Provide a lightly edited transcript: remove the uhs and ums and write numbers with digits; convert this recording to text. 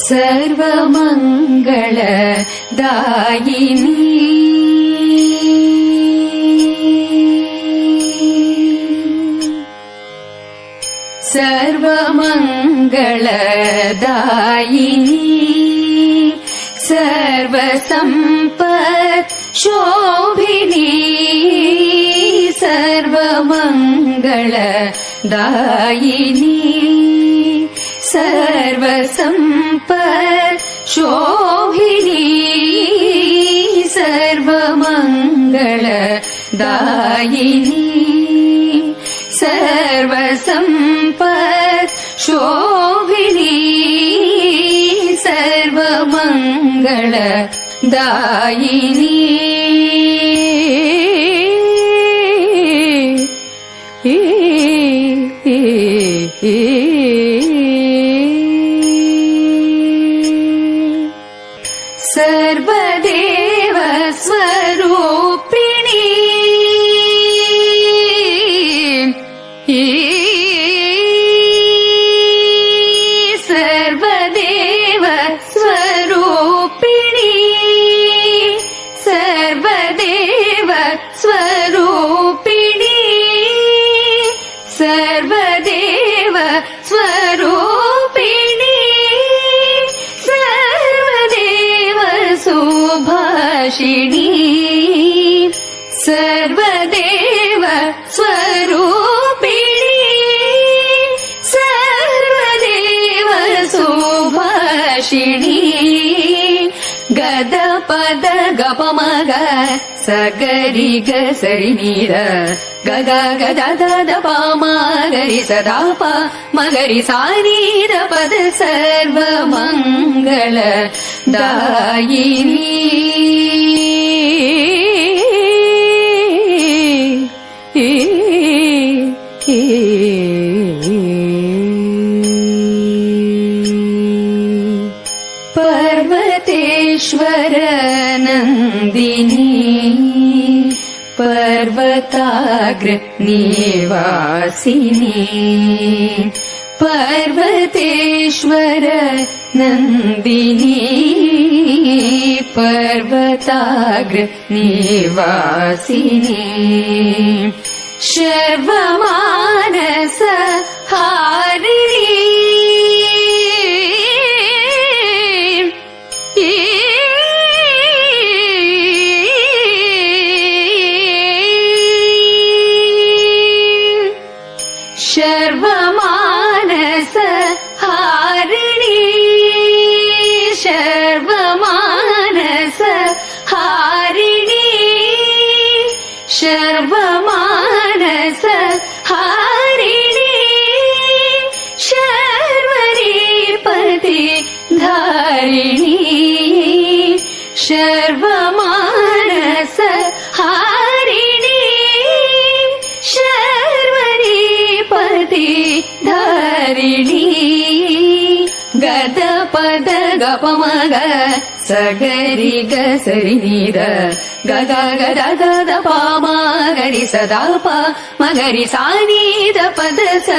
सर्वमङ्गलदायिनी सर्वमङ्गलदायिनी सर्वसम्पत् शोभिनी सर्वमङ्गलदायिनी सर्वसम्पत् शोभिनी सर्वमङ्गलदायिनी सर्वसम्पत् शोभिनी सर्वमङ्गलदायिनी सर्वदेव स्वरूपिणी सर्वदेव स्वरूपिणी सर्वदेव स्वरूपिणी सर्वदेव स्वरूपिणी सर्वदेव सुभाषिणी सर्वदेव स्वरूपिणी सर्वदेव सुभाषिणी गद पद गप मग सगरि ग सरि नीर गग गद दद प मगरि सदा प मगरि सानीर पद सर्वमङ्गलदायिनी पर्वतेश्वर नन्दिनी पर्वताग्र निवासिनी पर्वतेश्वर नन्दिनी पर्वताग्र निवासिनी सर्वमानस हारिणी सर्वमानस हारिणी सर्वमानस हारिणी सर्वमानस हारिणी शर्वरीपति धारिणी सर्वमानस हारिणी शर्वरीपति धारिणी गद पद गप मग सगरि ग सरि नीर गग गद दद प मगरि सदा प मगरि सानीर पद स